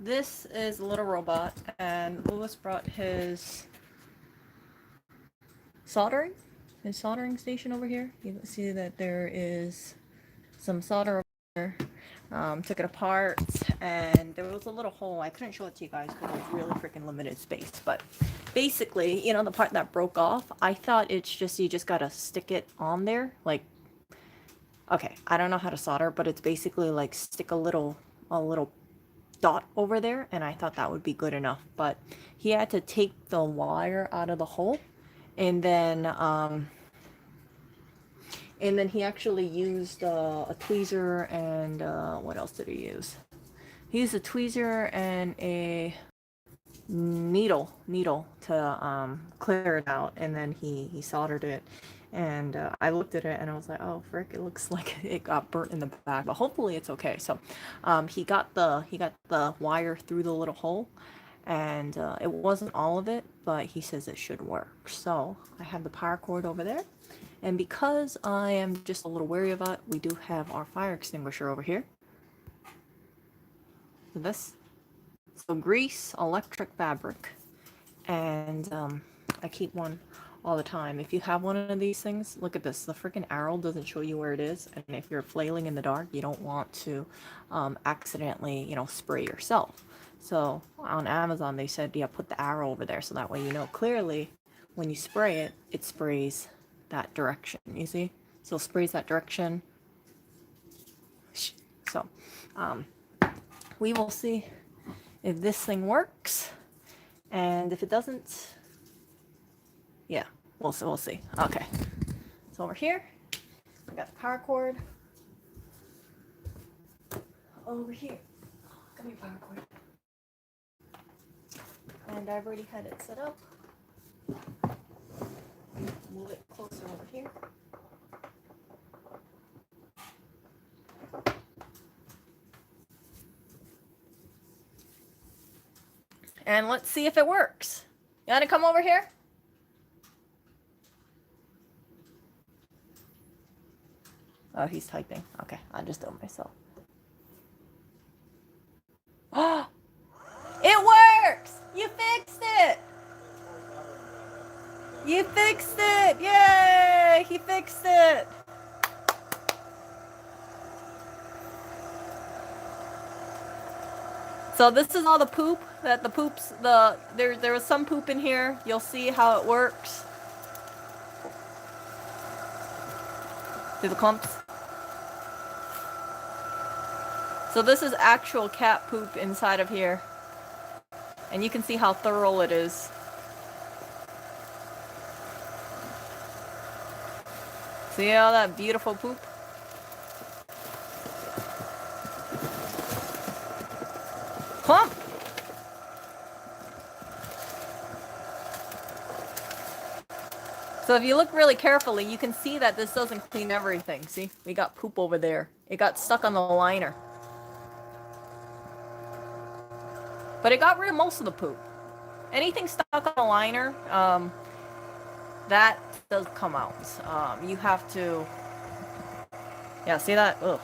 this is a little robot, and Lewis brought his soldering station over here. You can see that there is some solder over there. Took it apart, and there was a little hole. I couldn't show it to you guys because it was really freaking limited space. But basically, you know, the part that broke off, I thought it's just, you just gotta stick it on there. Like, okay, I don't know how to solder, but it's basically like stick a little dot over there, and I thought that would be good enough. But he had to take the wire out of the hole, and then he actually used a tweezer and what else did he use? He used a tweezer and a needle to clear it out, and then he soldered it. And I looked at it and I was like, oh frick, it looks like it got burnt in the back, but hopefully it's okay. So he got the wire through the little hole, and it wasn't all of it, but he says it should work. So I have the power cord over there, and because I am just a little wary of it, we do have our fire extinguisher over here. This, so grease, electric fabric, and I keep one all the time. If you have one of these things, look at this. The freaking arrow doesn't show you where it is, and if you're flailing in the dark, you don't want to accidentally, you know, spray yourself. So on Amazon, they said, yeah, put the arrow over there, so that way you know clearly when you spray it, it sprays that direction. You see? So it sprays that direction. So we will see if this thing works, and if it doesn't, yeah, we'll see. Okay, so over here we got the power cord. Over here, come here, power cord. And I've already had it set up. Move it closer over here. And let's see if it works. You wanna come over here? Oh, he's typing. Okay, I'll just do it myself. Oh, it works! You fixed it! You fixed it! Yay! He fixed it! So this is all the poop that there was some poop in here. You'll see how it works. See the clumps? So this is actual cat poop inside of here. And you can see how thorough it is. See all that beautiful poop? Clump! So if you look really carefully, you can see that this doesn't clean everything. See? We got poop over there. It got stuck on the liner. But it got rid of most of the poop. Anything stuck on the liner, that does come out. You have to... Yeah, see that? Ugh.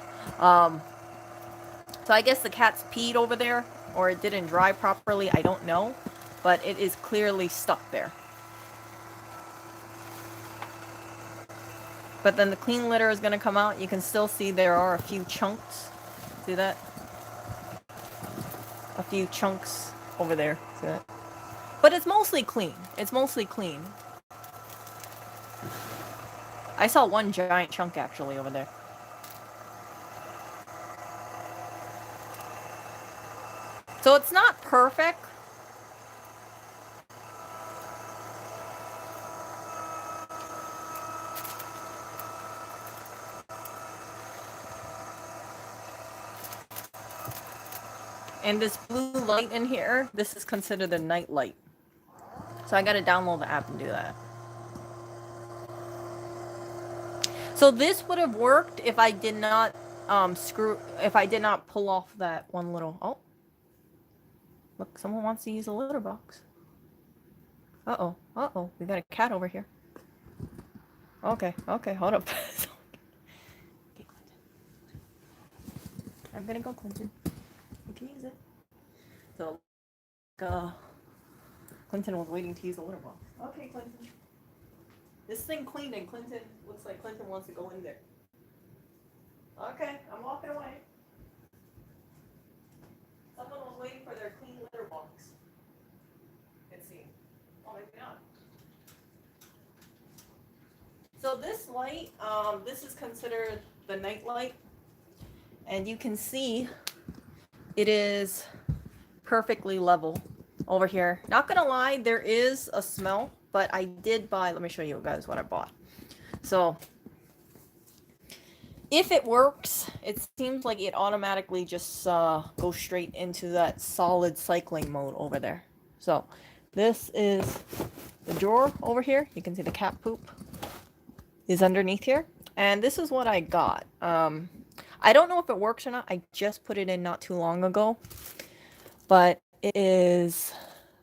So I guess the cat's peed over there, or it didn't dry properly, I don't know. But it is clearly stuck there. But then the clean litter is going to come out. You can still see there are a few chunks. See that? A few chunks over there. See that? But it's mostly clean. It's mostly clean. I saw one giant chunk actually over there. So it's not perfect. And this blue light in here, this is considered a night light. So I gotta download the app and do that. So this would have worked if I did not if I did not pull off that one little, oh. Look, someone wants to use a litter box. Uh-oh, we got a cat over here. Okay, hold up. Okay, I'm gonna go, Clinton. You can use it. So, uh, Clinton was waiting to use the litter box. Okay, Clinton. This thing cleaned and Clinton, looks like Clinton wants to go in there. Okay, I'm walking away. Someone was waiting for their clean litter box. It seemed. Oh, maybe not. So this light, this is considered the night light. And you can see it is perfectly level over here. Not gonna lie, there is a smell, but I did buy, let me show you guys what I bought. So if it works, it seems like it automatically just goes straight into that solid cycling mode over there. So this is the drawer over here. You can see the cat poop is underneath here. And this is what I got. I don't know if it works or not. I just put it in not too long ago. But it is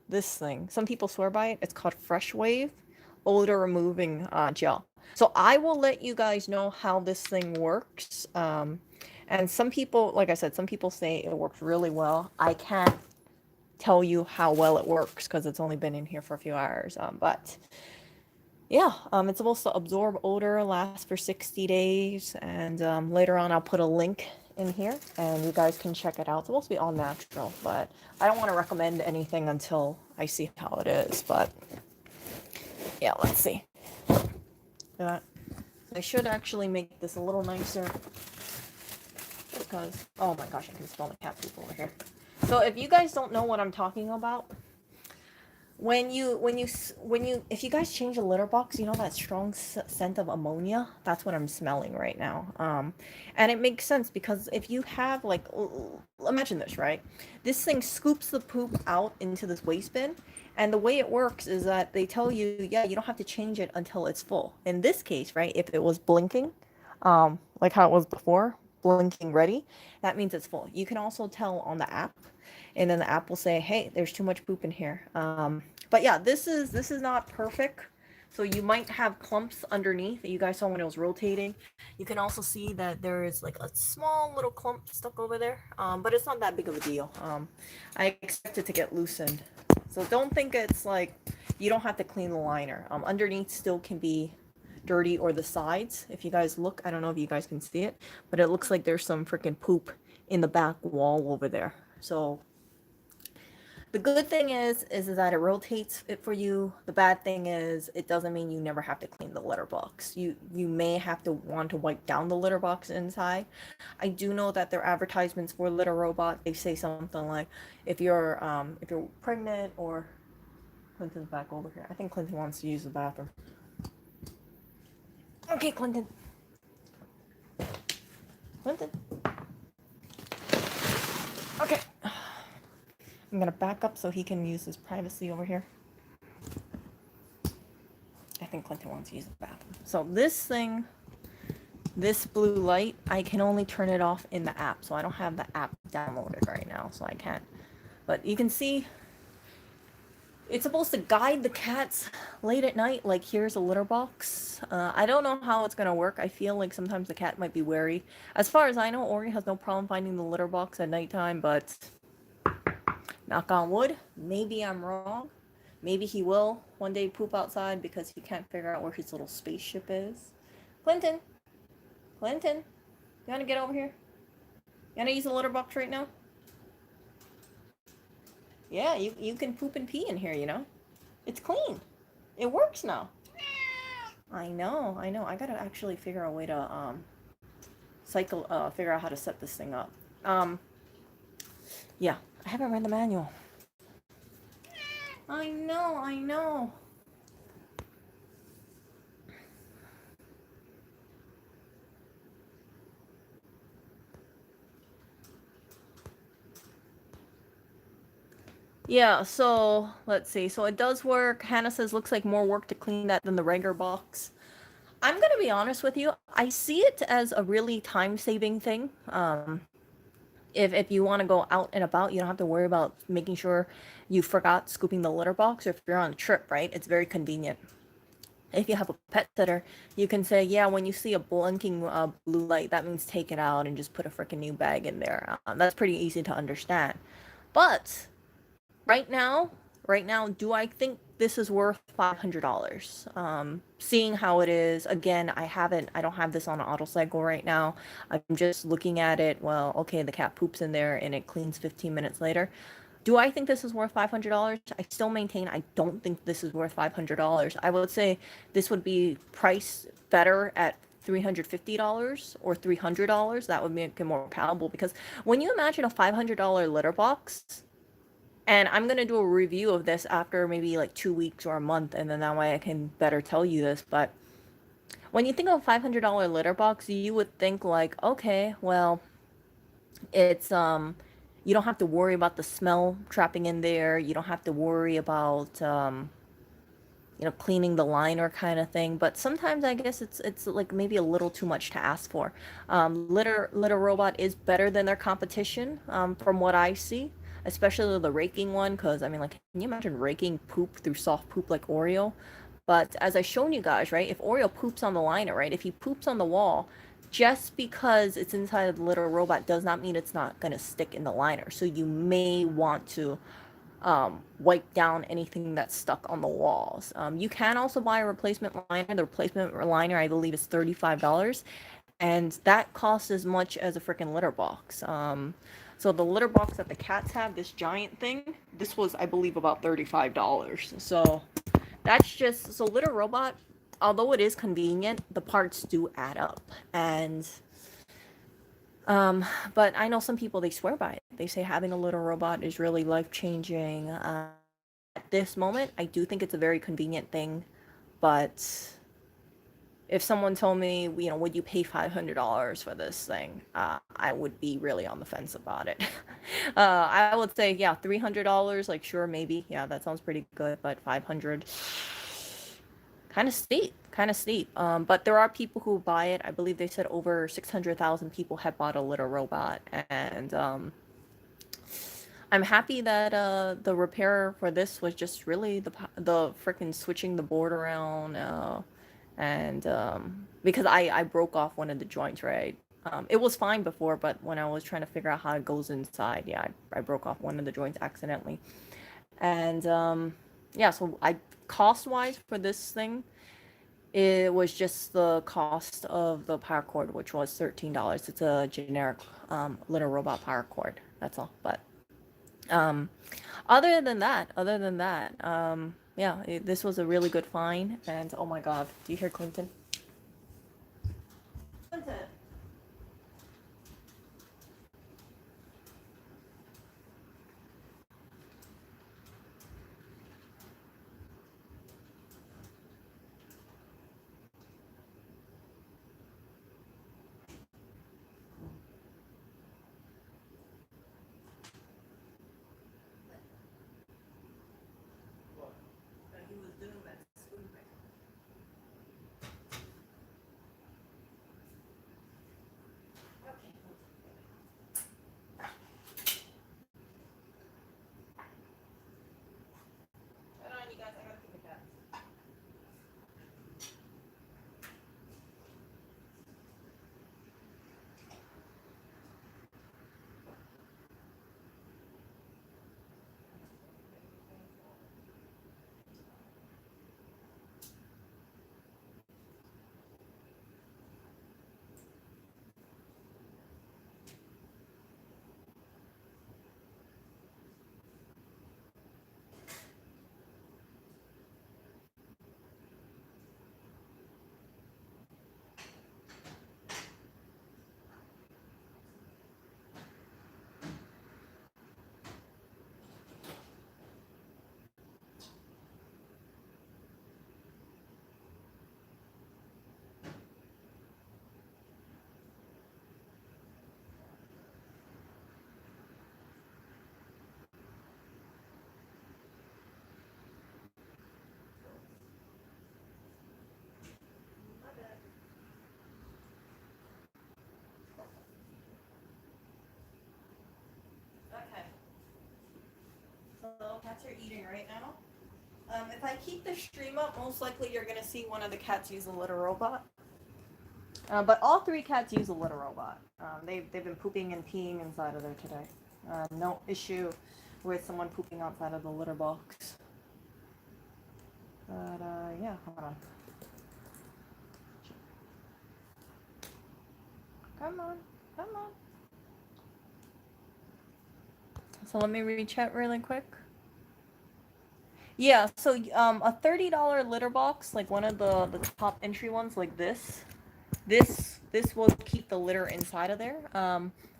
this thing. Some people swear by it. It's called Fresh Wave Odor Removing Gel. So I will let you guys know how this thing works. And some people, like I said, some people say it works really well. I can't tell you how well it works because it's only been in here for a few hours. But yeah, it's supposed to absorb odor, last for 60 days. And later on, I'll put a link in here and you guys can check it out. It's supposed to be all natural, but I don't want to recommend anything until I see how it is. But yeah, let's see. I should actually make this a little nicer because, oh my gosh, I can smell the cat poop over here. So if you guys don't know what I'm talking about, if you guys change a litter box, you know that strong scent of ammonia? That's what I'm smelling right now. And it makes sense because if you have like, imagine this, right? This thing scoops the poop out into this waste bin. And the way it works is that they tell you, yeah, you don't have to change it until it's full. In this case, right, if it was blinking, like how it was before, blinking ready, that means it's full. You can also tell on the app, and then the app will say, hey, there's too much poop in here. But yeah, this is not perfect. So you might have clumps underneath that you guys saw when it was rotating. You can also see that there is like a small little clump stuck over there, but it's not that big of a deal. I expect it to get loosened. So don't think it's like you don't have to clean the liner. Underneath still can be dirty, or the sides. If you guys look, I don't know if you guys can see it, but it looks like there's some freaking poop in the back wall over there. So the good thing is that it rotates it for you. The bad thing is it doesn't mean you never have to clean the litter box. You may have to want to wipe down the litter box inside. I do know that their advertisements for Litter Robot, they say something like if you're pregnant, or Clinton's back over here. I think Clinton wants to use the bathroom. Okay, Clinton. Clinton. Okay. I'm gonna back up so he can use his privacy over here. I think Clinton wants to use the bathroom. So this thing, this blue light, I can only turn it off in the app. So I don't have the app downloaded right now, so I can't. But you can see it's supposed to guide the cats late at night. Like, here's a litter box. I don't know how it's gonna work. I feel like sometimes the cat might be wary. As far as I know, Ori has no problem finding the litter box at nighttime, but knock on wood, maybe I'm wrong. Maybe he will one day poop outside because he can't figure out where his little spaceship is. Clinton, you wanna get over here? You wanna use the litter box right now? Yeah, you can poop and pee in here, you know? It's clean. It works now. I know. I gotta actually figure out a way to figure out how to set this thing up. Yeah, I haven't read the manual. I know. Yeah, so let's see. So it does work. Hannah says looks like more work to clean that than the regular box. I'm gonna be honest with you. I see it as a really time-saving thing. If you want to go out and about, you don't have to worry about making sure you forgot scooping the litter box, or if you're on a trip, right? It's very convenient. If you have a pet sitter, you can say, yeah, when you see a blinking blue light, that means take it out and just put a freaking new bag in there. That's pretty easy to understand. But right now, do I think this is worth $500? Seeing how it is, again, I don't have this on an auto cycle right now. I'm just looking at it. Well, okay, the cat poops in there and it cleans 15 minutes later. Do I think this is worth $500? I still maintain I don't think this is worth $500. I would say this would be priced better at $350 or $300. That would make it more palatable, because when you imagine a $500 litter box, and I'm gonna do a review of this after maybe like 2 weeks or a month, and then that way I can better tell you this. But when you think of a $500 litter box, you would think like, okay, well, it's you don't have to worry about the smell trapping in there. You don't have to worry about cleaning the liner kind of thing. But sometimes I guess it's like maybe a little too much to ask for. Litter Robot is better than their competition, from what I see, especially the raking one. Because I mean, like, can you imagine raking poop through soft poop like Oreo? But as I shown you guys, right, if Oreo poops on the liner, right, if he poops on the wall, just because it's inside of the Litter Robot does not mean it's not going to stick in the liner. So you may want to wipe down anything that's stuck on the walls. You can also buy a replacement liner. The replacement liner, I believe, is $35, and that costs as much as a freaking litter box. So the litter box that the cats have, this giant thing, this was, I believe, about $35. So that's just, so Litter Robot, although it is convenient, the parts do add up. And but I know some people, they swear by it. They say having a Litter Robot is really life changing. At this moment, I do think it's a very convenient thing, but if someone told me, would you pay $500 for this thing? I would be really on the fence about it. I would say, yeah, $300, like, sure, maybe. Yeah, that sounds pretty good, but 500, kind of steep, kind of steep. But there are people who buy it. I believe they said over 600,000 people have bought a Litter Robot, and I'm happy that the repair for this was just really the freaking switching the board around, and because I broke off one of the joints, right. It was fine before, but when I was trying to figure out how it goes inside, yeah, I broke off one of the joints accidentally. And yeah, so I, cost wise for this thing, it was just the cost of the power cord, which was $13. It's a generic Litter Robot power cord. That's all. But um, other than that, yeah, this was a really good find. And oh my God, do you hear Clinton? Clinton. He was doing that scooping. Okay. Hold on, you guys. I gotta keep the cat. Okay. So cats are eating right now. If I keep the stream up, most likely you're gonna see one of the cats use a Litter Robot. But all three cats use a Litter Robot. They've been pooping and peeing inside of there today. No issue with someone pooping outside of the litter box. But yeah, hold on. Come on, come on. So let me read chat really quick. Yeah, so a $30 litter box, like one of the top entry ones, like this will keep the litter inside of there.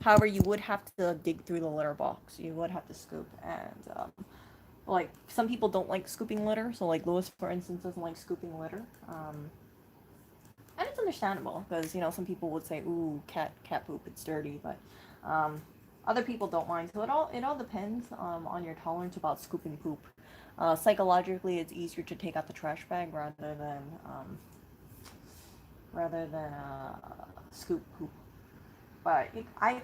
However, you would have to dig through the litter box. You would have to scoop, and like some people don't like scooping litter. So like Lewis, for instance, doesn't like scooping litter. And it's understandable because some people would say, "Ooh, cat poop, it's dirty," but other people don't mind. So it all depends on your tolerance about scooping poop. Psychologically, it's easier to take out the trash bag rather than scoop poop. But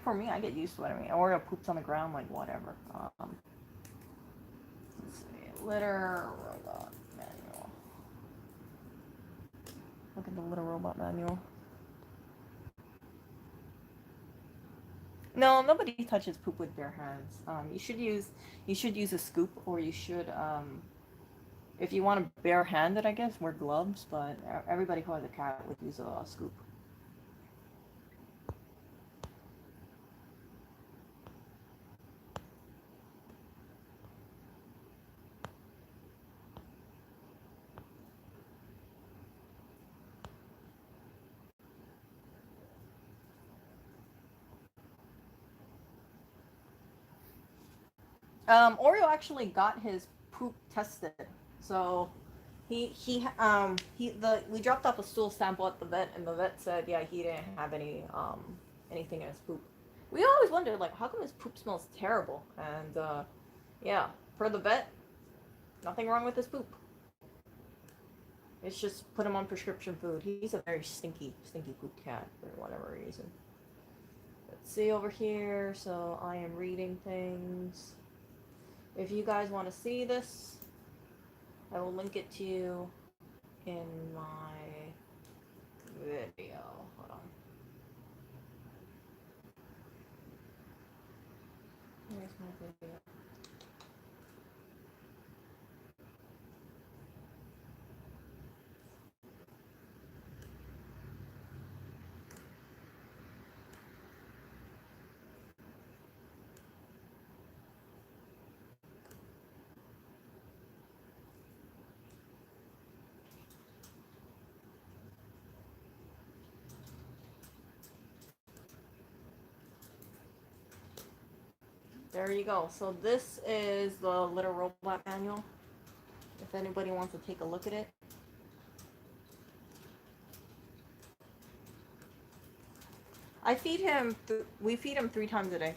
for me, I get used to it. I mean, or it poops on the ground, like whatever. Let's see, litter robot manual. Look at the litter robot manual. No, nobody touches poop with bare hands. You should use a scoop, or you should if you want to bare-hand it, I guess wear gloves. But everybody who has a cat would use a scoop. Oreo actually got his poop tested, so we dropped off a stool sample at the vet, and the vet said, yeah, he didn't have anything in his poop. We always wondered, like, how come his poop smells terrible? And yeah, per the vet, nothing wrong with his poop. It's just put him on prescription food. He's a very stinky poop cat for whatever reason. Let's see over here. So I am reading things. If you guys want to see this, I will link it to you in my video. Hold on. Here's my video. There you go. So this is the Litter Robot Manual. If anybody wants to take a look at it. We feed him 3 times a day.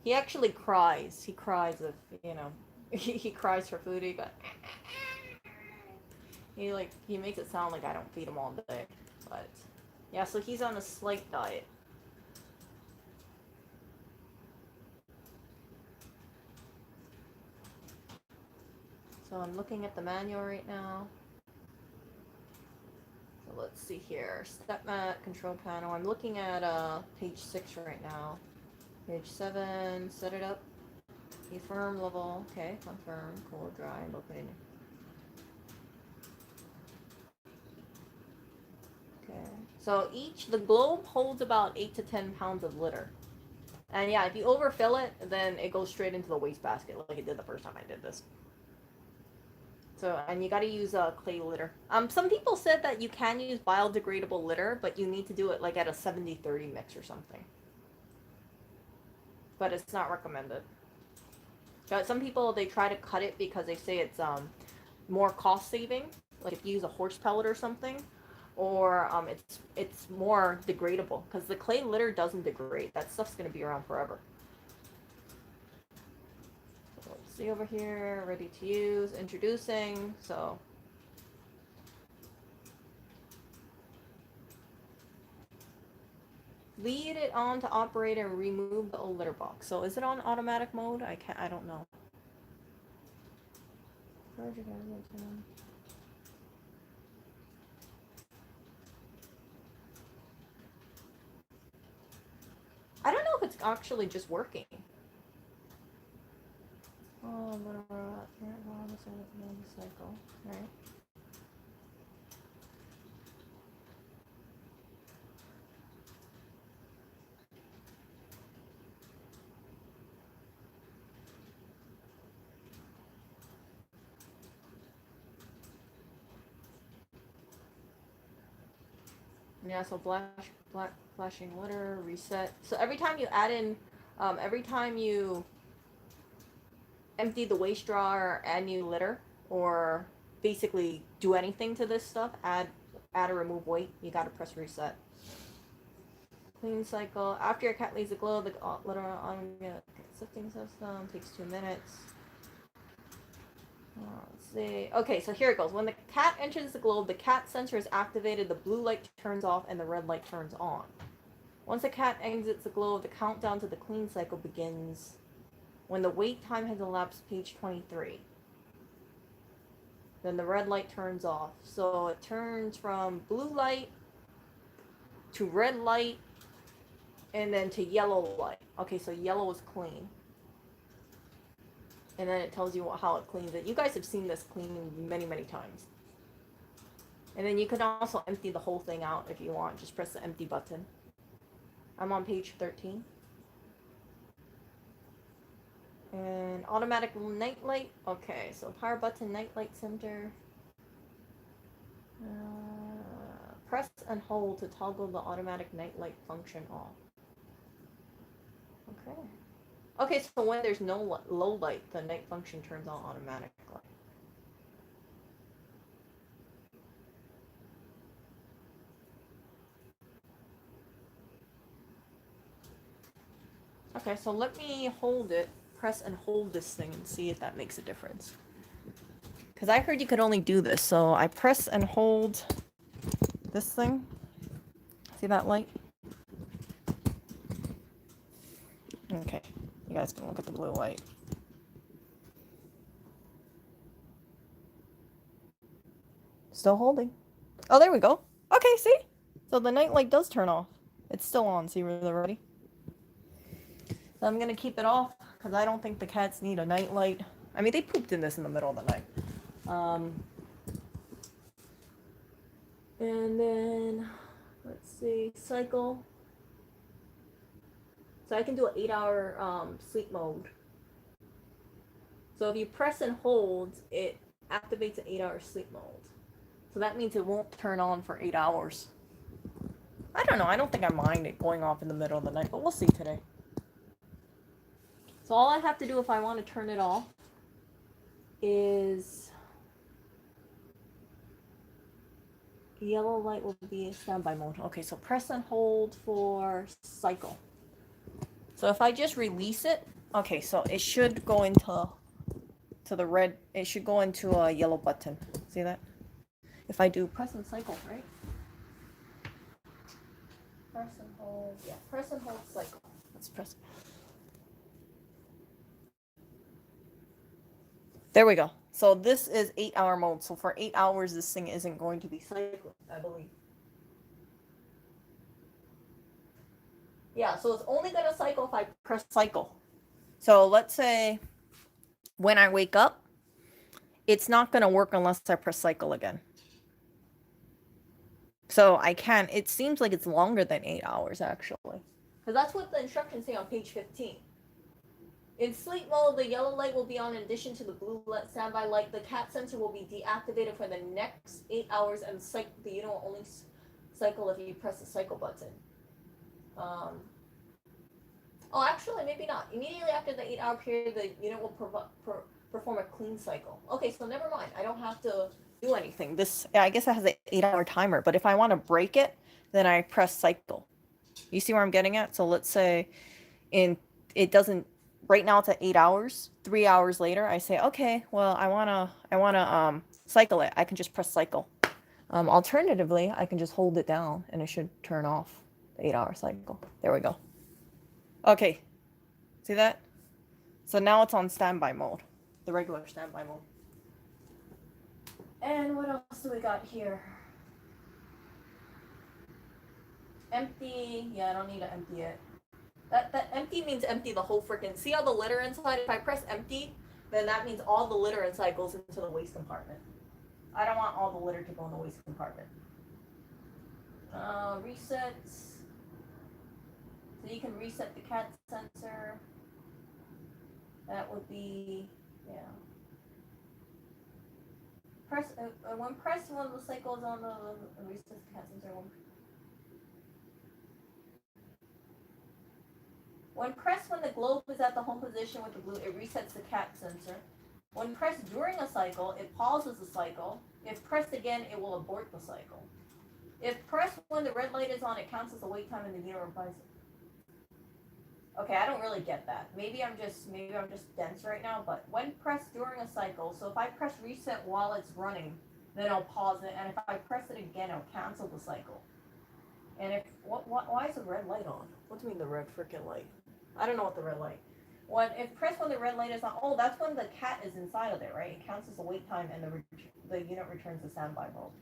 He actually cries. He cries if, he cries for food. He makes it sound like I don't feed him all day. But yeah, so he's on a slight diet. So I'm looking at the manual right now. So let's see here. Step mat, control panel. I'm looking at page 6 right now. Page 7, set it up. Confirm level. Okay, confirm. Cool, dry, open. Okay. So the globe holds about 8 to 10 pounds of litter. And yeah, if you overfill it, then it goes straight into the wastebasket like it did the first time I did this. So, and you gotta use clay litter. Some people said that you can use biodegradable litter, but you need to do it like at a 70-30 mix or something. But it's not recommended. But some people, they try to cut it because they say it's more cost saving. Like if you use a horse pellet or something, or it's more degradable because the clay litter doesn't degrade. That stuff's gonna be around forever. So let's see over here, ready to use, introducing. So lead it on to operate and remove the old litter box. So is it on automatic mode? I don't know. it's actually just working. Oh, cycle, right? Yeah, so flashing litter, reset. So every time you add in, every time you empty the waste jar or add new litter, or basically do anything to this stuff, add or remove weight, you gotta press reset. Clean cycle. After your cat leaves the globe, the litter on the sifting system takes 2 minutes. Let's see. Okay, so here it goes. When the cat enters the globe, the cat sensor is activated, the blue light turns off, and the red light turns on. Once the cat exits the globe, the countdown to the clean cycle begins. When the wait time has elapsed, page 23. Then the red light turns off. So it turns from blue light to red light and then to yellow light. Okay, so yellow is clean. And then it tells you how it cleans it. You guys have seen this clean many, many times. And then you can also empty the whole thing out if you want. Just press the empty button. I'm on page 13. And automatic night light. Okay, so power button, night light center. Press and hold to toggle the automatic night light function off. Okay. Okay, so when there's no low light, the night function turns on automatically. Okay, so let me hold it, press and hold this thing and see if that makes a difference. Because I heard you could only do this, so I press and hold this thing. See that light? Okay, you guys can look at the blue light. Still holding. Oh, there we go. Okay, see? So the night light does turn off. It's still on, see where they're ready? So I'm gonna keep it off because I don't think the cats need a night light. I mean, they pooped in this in the middle of the night. And then, let's see, cycle. So I can do an 8-hour sleep mode. So if you press and hold, it activates an 8-hour sleep mode. So that means it won't turn on for 8 hours. I don't know. I don't think I mind it going off in the middle of the night, but we'll see today. So all I have to do if I want to turn it off is yellow light will be standby mode. Okay, so press and hold for cycle. So if I just release it, okay, so it should go into the red. It should go into a yellow button. See that? If I do press and cycle, right? Press and hold. Yeah, press and hold cycle. Let's press. There we go. So this is 8-hour mode. So for 8 hours, this thing isn't going to be cycling, I believe. Yeah, so it's only going to cycle if I press cycle. So let's say when I wake up, it's not going to work unless I press cycle again. So I can, it seems like it's longer than 8 hours actually. Because that's what the instructions say on page 15. In sleep mode, the yellow light will be on in addition to the blue light standby light. The cat sensor will be deactivated for the next 8 hours, and the unit will only cycle if you press the cycle button. Oh, actually, maybe not. Immediately after the 8-hour period, the unit will perform a clean cycle. Okay, so never mind. I don't have to do anything. This, I guess it has an 8-hour timer, but if I want to break it, then I press cycle. You see where I'm getting at? So let's say it doesn't, right now it's at 8 hours. 3 hours later, I say, okay, well, I wanna cycle it. I can just press cycle. Alternatively, I can just hold it down and it should turn off the 8-hour cycle. There we go. Okay, see that? So now it's on standby mode, the regular standby mode. And what else do we got here? Empty, yeah, I don't need to empty it. That empty means empty the whole freaking. See all the litter inside? If I press empty, then that means all the litter inside goes into the waste compartment. I don't want all the litter to go in the waste compartment. Resets. So you can reset the cat sensor. That would be, yeah. Press when pressed one of the cycles on the resets the cat sensor. When pressed when the globe is at the home position with the blue, it resets the cat sensor. When pressed during a cycle, it pauses the cycle. If pressed again, it will abort the cycle. If pressed when the red light is on, it counts as a wait time and the unit replies. Okay, I don't really get that. Maybe I'm just dense right now, but when pressed during a cycle, so if I press reset while it's running, then I'll pause it, and if I press it again, it'll cancel the cycle. And if why is the red light on? What do you mean the red freaking light? I don't know what the red light. If pressed when the red light is on, oh, that's when the cat is inside of it, right? It counts as a wait time, and the unit returns the standby mode.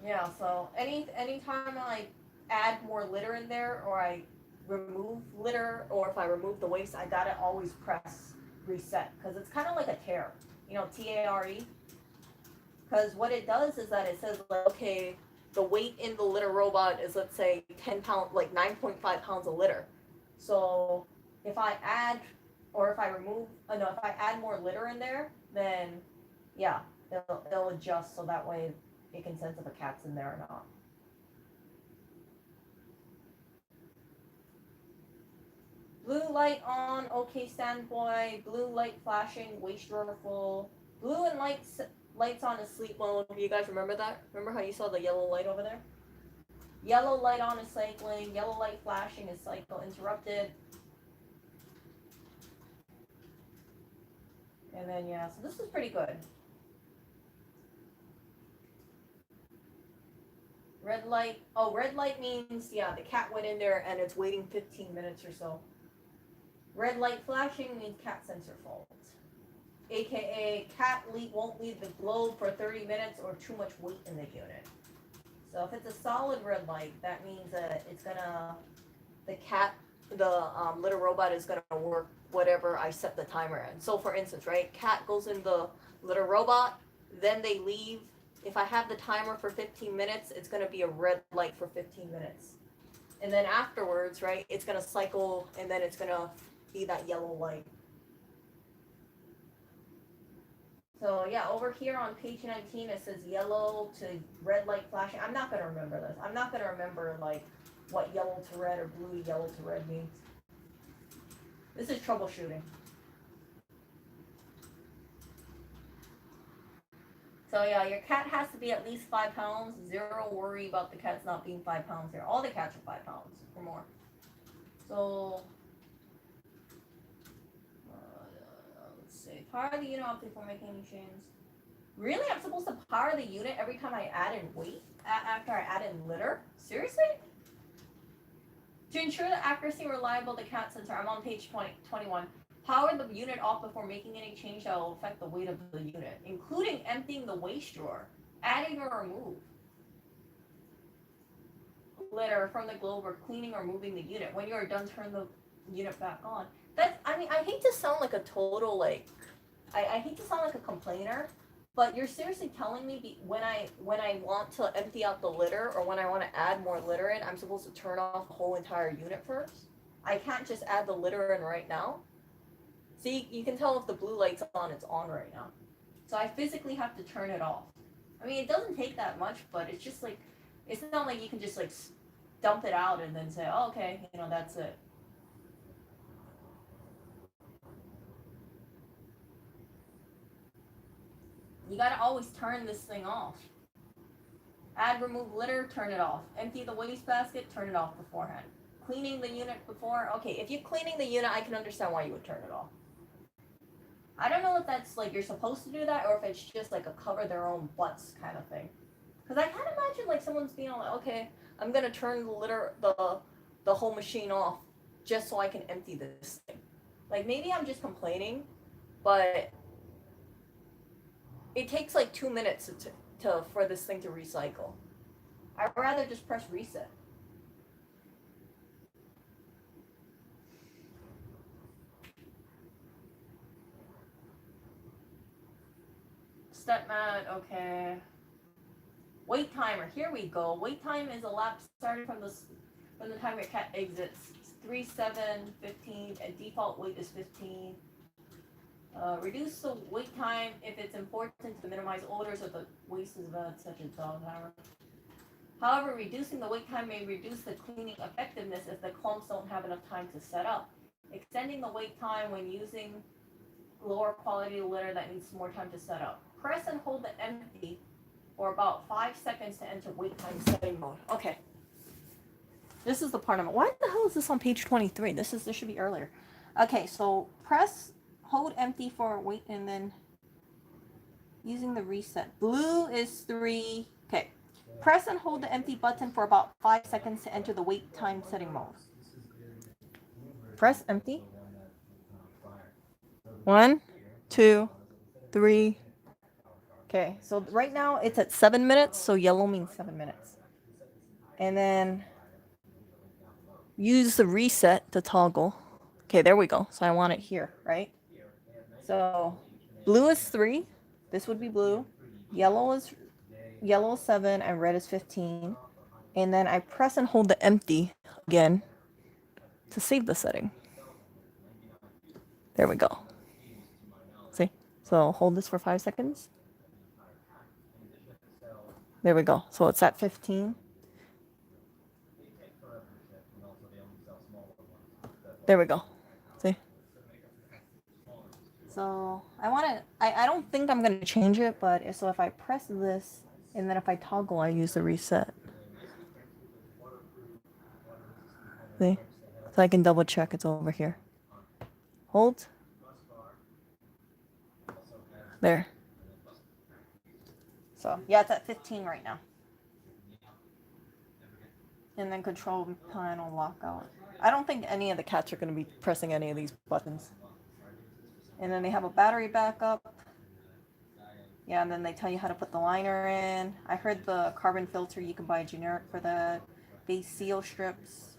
Yeah. So anytime I add more litter in there, or I remove litter, or if I remove the waste, I gotta always press reset because it's kind of like a tare, TARE. Because what it does is that it says, like, okay, the weight in the litter robot is, let's say, 10 pounds, like 9.5 pounds of litter. So if I add, or if I remove, no, if I add more litter in there, then yeah, it'll adjust so that way it can sense if a cat's in there or not. Blue light on, okay, standby. Blue light flashing, waste drawer full. Blue and lights on is sleep mode. You guys remember that? Remember how you saw the yellow light over there? Yellow light on is cycling. Yellow light flashing is cycle interrupted. And then yeah, so this is pretty good. Red light. Oh, red light means, yeah, the cat went in there and it's waiting 15 minutes or so. Red light flashing means cat sensor fault. AKA cat won't leave the globe for 30 minutes or too much weight in the unit. So if it's a solid red light, that means that it's gonna, the litter robot is gonna work whatever I set the timer in. So for instance, right, cat goes in the litter robot, then they leave. If I have the timer for 15 minutes, it's gonna be a red light for 15 minutes. And then afterwards, right, it's gonna cycle and then it's gonna be that yellow light. So yeah, over here on page 19 it says yellow to red light flashing. I'm not gonna remember this. I'm not gonna remember like what yellow to red or blue yellow to red means. This is troubleshooting. So yeah, your cat has to be at least 5 pounds. Zero worry about the cats not being 5 pounds here. All the cats are 5 pounds or more. So let's see. Power the unit off before making any changes. Really? I'm supposed to power the unit every time I add in weight? After I add in litter? Seriously? To ensure the accuracy and reliable of the cat sensor, I'm on page 21. Power the unit off before making any change that will affect the weight of the unit, including emptying the waste drawer, adding or remove litter from the globe, or cleaning or moving the unit. When you are done, turn the unit back on. I hate to sound like a total, like, I hate to sound like a complainer, but you're seriously telling me when I want to empty out the litter or when I want to add more litter in, I'm supposed to turn off the whole entire unit first? I can't just add the litter in right now? See, you can tell if the blue light's on, it's on right now. So I physically have to turn it off. I mean, it doesn't take that much, but it's just like, it's not like you can just like dump it out and then say, oh, okay, that's it. You gotta always turn this thing off. Add, remove litter, turn it off. Empty the wastebasket, turn it off beforehand. Cleaning the unit before, okay, if you're cleaning the unit, I can understand why you would turn it off. I don't know if that's like you're supposed to do that or if it's just like a cover their own butts kind of thing. Because I can't imagine like someone's being like, okay, I'm gonna turn the whole machine off just so I can empty this thing. Like maybe I'm just complaining, but it takes like 2 minutes for this thing to recycle. I'd rather just press reset. stepmat, okay. Wait timer, here we go. Wait time is elapsed starting from the time your cat exits. 3, 7, 15, and default wait is 15. Reduce the wait time if it's important to minimize odors or the waste of such as dog hair. However, reducing the wait time may reduce the cleaning effectiveness if the clumps don't have enough time to set up. Extending the wait time when using lower quality litter that needs more time to set up. Press and hold the empty for about 5 seconds to enter wait time setting mode. Okay. This is the part of it. Why the hell is this on page 23? This should be earlier. Okay, so hold empty for wait, and then using the reset. Blue is 3. Okay. Press and hold the empty button for about 5 seconds to enter the wait time setting mode. Press empty. 1, 2, 3. Okay, so right now it's at 7 minutes, so yellow means 7 minutes. And then use the reset to toggle. Okay, there we go. So I want it here, right? So blue is 3. This would be blue. Yellow is 7, and red is 15. And then I press and hold the empty again to save the setting. There we go. See? So hold this for 5 seconds. There we go. So it's at 15. There we go. See? So I don't think I'm going to change it, but so if I press this, and then if I toggle, I use the reset. See? So I can double check it's over here. Hold. There. So, yeah, it's at 15 right now. And then control panel lockout. I don't think any of the cats are going to be pressing any of these buttons. And then they have a battery backup. Yeah, and then they tell you how to put the liner in. I heard the carbon filter, you can buy a generic for that. Base seal strips.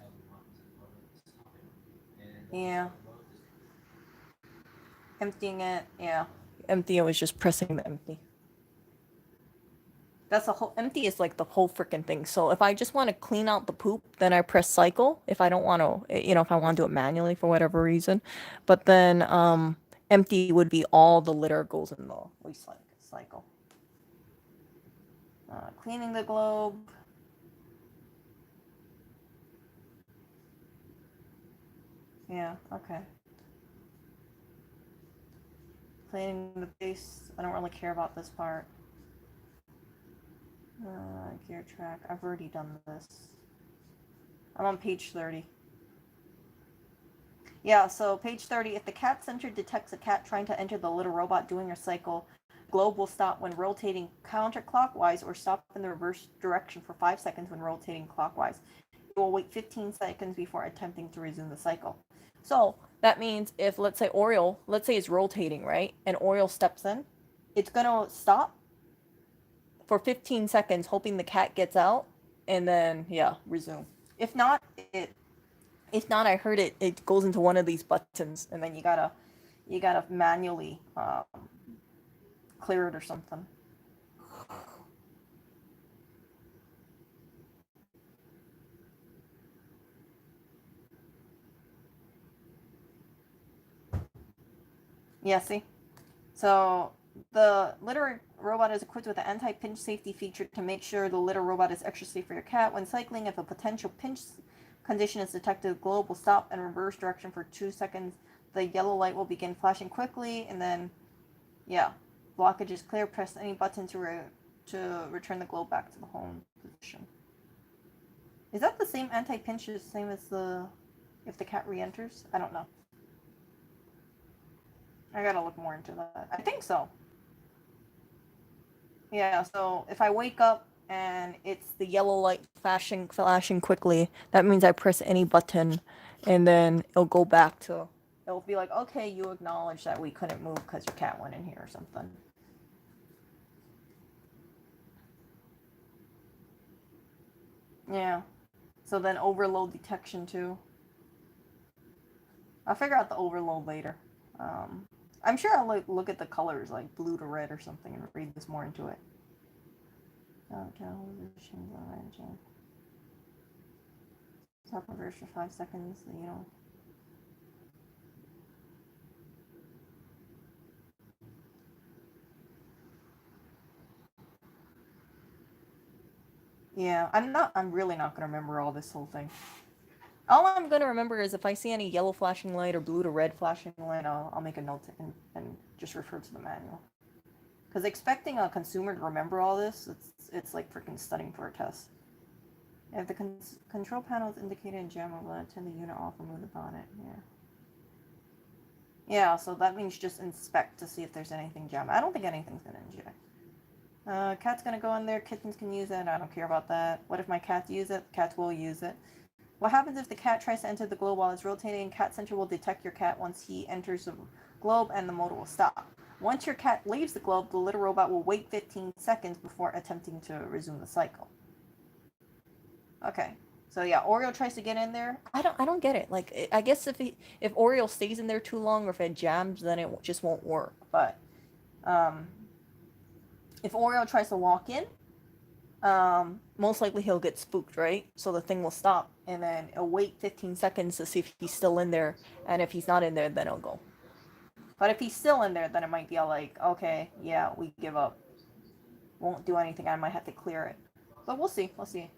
Yeah. Emptying it, yeah. Empty, I was just pressing the empty. That's the whole, empty is like the whole freaking thing. So if I just want to clean out the poop, then I press cycle. If I don't want to, if I want to do it manually for whatever reason. But then empty would be all the litter goes in the waste cycle. Cleaning the globe. Yeah, okay. Cleaning the base. I don't really care about this part. Gear track. I've already done this. I'm on page 30. Yeah, so page 30. If the cat center detects a cat trying to enter the little robot doing her cycle, globe will stop when rotating counterclockwise or stop in the reverse direction for 5 seconds when rotating clockwise. It will wait 15 seconds before attempting to resume the cycle. So that means if, let's say Oriole, let's say it's rotating, right? And Oriole steps in, it's going to stop for 15 seconds, hoping the cat gets out, and then, yeah, resume. If not, I heard it goes into one of these buttons, and then you gotta manually clear it or something. Yeah, see? So the litter robot is equipped with an anti-pinch safety feature to make sure the litter robot is extra safe for your cat. When cycling, if a potential pinch condition is detected, the globe will stop in reverse direction for 2 seconds. The yellow light will begin flashing quickly, and then, yeah, blockage is clear. Press any button to return the globe back to the home position. Is that the same anti-pinch as same as if the cat re-enters? I don't know. I gotta look more into that. I think so. Yeah, so if I wake up and it's the yellow light flashing quickly, that means I press any button, and then it'll go back to, it'll be like, okay, you acknowledge that we couldn't move because your cat went in here or something. Yeah. So then overload detection too. I'll figure out the overload later. I'm sure I'll like look at the colors, like blue to red or something, and read this more into it. Television, Stop reverse for 5 seconds. You know. Yeah, I'm really not gonna remember all this whole thing. All I'm gonna remember is if I see any yellow flashing light or blue to red flashing light, I'll make a note and just refer to the manual. Because expecting a consumer to remember all this, it's like freaking studying for a test. If the control panel is indicated in jam, we'll turn the unit off or move the bonnet. Yeah. Yeah, so that means just inspect to see if there's anything jammed. I don't think anything's gonna inject. Cat's gonna go in there. Kittens can use it. I don't care about that. What if my cats use it? Cats will use it. What happens if the cat tries to enter the globe while it's rotating? Cat Center will detect your cat once he enters the globe and the motor will stop. Once your cat leaves the globe, the litter robot will wait 15 seconds before attempting to resume the cycle. Okay. So yeah, Oreo tries to get in there. I don't get it. Like I guess if Oreo stays in there too long or if it jams, then it just won't work. But if Oreo tries to walk in, most likely he'll get spooked, right? So the thing will stop, and then it'll wait 15 seconds to see if he's still in there, and if he's not in there, then it'll go. But if he's still in there, then it might be all like, okay, yeah, we give up. Won't do anything. I might have to clear it. But we'll see. We'll see.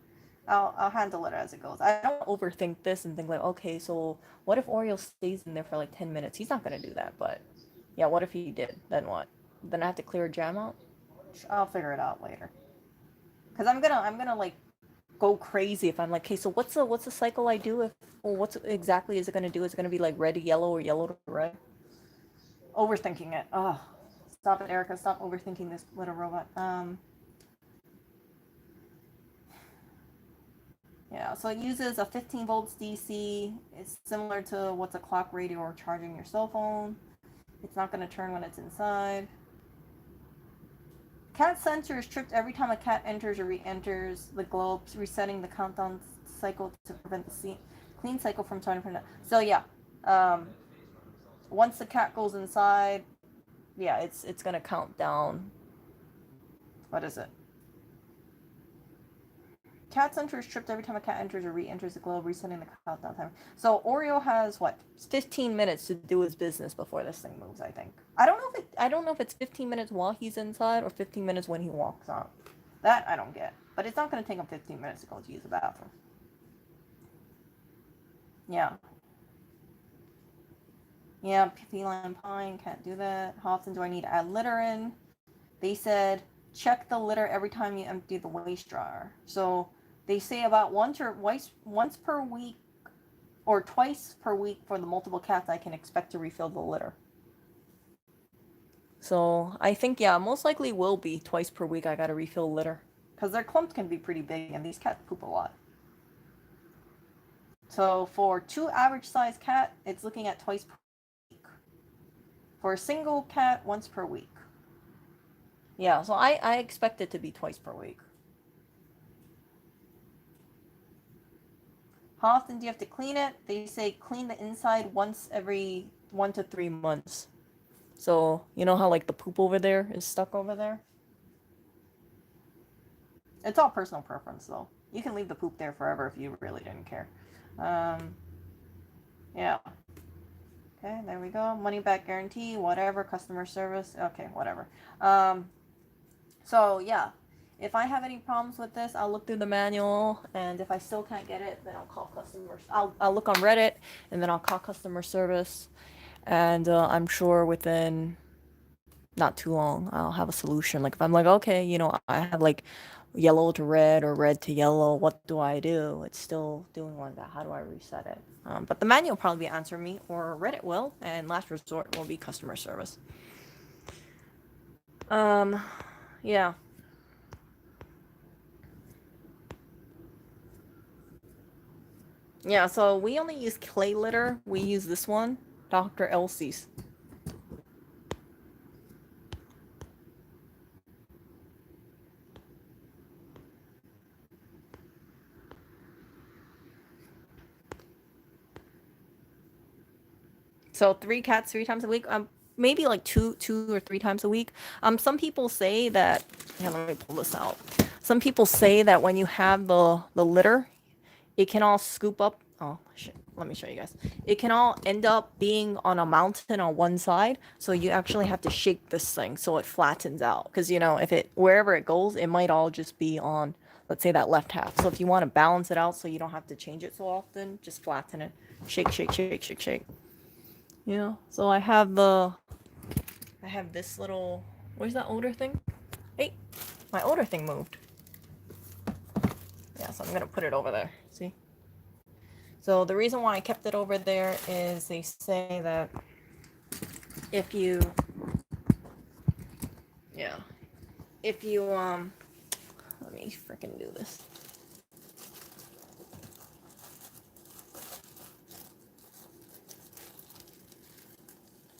I'll handle it as it goes. I don't overthink this and think like, okay, so what if Oreo stays in there for like 10 minutes? He's not gonna do that, but yeah, what if he did? Then what? Then I have to clear a jam out? I'll figure it out later. Cause I'm gonna like go crazy if I'm like, okay, so what's the cycle I do if, or what's exactly is it gonna do? Is it gonna be like red to yellow or yellow to red? Overthinking it. Oh, stop it, Erica. Stop overthinking this little robot. Yeah, so it uses a 15 volts DC. It's similar to what's a clock, radio, or charging your cell phone. It's not going to turn when it's inside. Cat sensor is tripped every time a cat enters or re-enters the globe, resetting the countdown cycle to prevent the clean cycle from starting from that. So yeah, once the cat goes inside, yeah, it's gonna count down. What is it? Cat center is tripped every time a cat enters or re-enters the globe, resetting the countdown time. So Oreo has what, 15 minutes to do his business before this thing moves. I think. I don't know if it's 15 minutes while he's inside or 15 minutes when he walks out. That I don't get. But it's not going to take him 15 minutes to go to use the bathroom. Yeah. Yeah, feline pine can't do that. How often do I need to add litter in? They said check the litter every time you empty the waste jar. So they say about once per week or twice per week for the multiple cats I can expect to refill the litter. So I think, yeah, most likely will be twice per week I gotta refill litter. Because their clumps can be pretty big and these cats poop a lot. So for 2 average size cat, it's looking at twice per week. For a single cat, once per week. Yeah, so I expect it to be twice per week. How often do you have to clean it? They say clean the inside once every 1 to 3 months. So, you know how like the poop over there is stuck over there? It's all personal preference though. You can leave the poop there forever if you really didn't care. Yeah. Okay, there we go. Money back guarantee, whatever, customer service. Okay, whatever. So yeah, if I have any problems with this, I'll look through the manual, and if I still can't get it, then I'll call customers. I'll look on Reddit, and then I'll call customer service, and I'm sure within not too long I'll have a solution. Like if I'm like, okay, you know, I have like yellow to red or red to yellow, what do I do? It's still doing like that. How do I reset it? But the manual will probably answer me, or Reddit will, and last resort will be customer service. Yeah. Yeah, so we only use clay litter. We use this one, Dr. Elsie's. So 3 cats 3 times a week. maybe like two or three times a week. Some people say that. Yeah, let me pull this out. Some people say that when you have the litter, it can all scoop up. Oh shit! Let me show you guys. It can all end up being on a mountain on one side, so you actually have to shake this thing so it flattens out. Because you know, if it wherever it goes, it might all just be on, let's say, that left half. So if you want to balance it out, so you don't have to change it so often, just flatten it. Shake, shake, shake, shake, shake. You know. So I have this little. Where's that older thing? Hey, my older thing moved. Yeah, so I'm gonna put it over there. See? So the reason why I kept it over there is they say that if you, yeah, if you, let me freaking do this.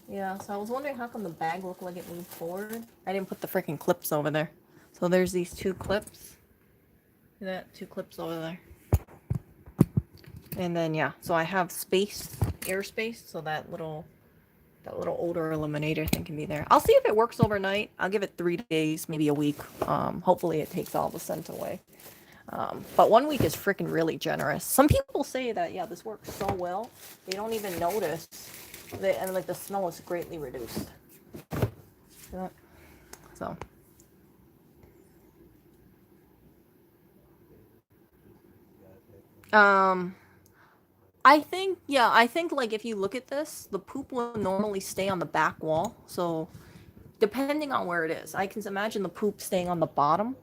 Yeah, so I was wondering how come the bag looked like it moved forward. I didn't put the freaking clips over there. So there's these two clips. See that? Two clips over there. And then, yeah, so I have space, airspace, so that little odor eliminator thing can be there. I'll see if it works overnight. I'll give it 3 days, maybe a week. Hopefully it takes all the scent away. But 1 week is freaking really generous. Some people say that, yeah, this works so well, they don't even notice that, and like the smell is greatly reduced. So. I think like if you look at this, the poop will normally stay on the back wall. So depending on where it is, I can imagine the poop staying on the bottom,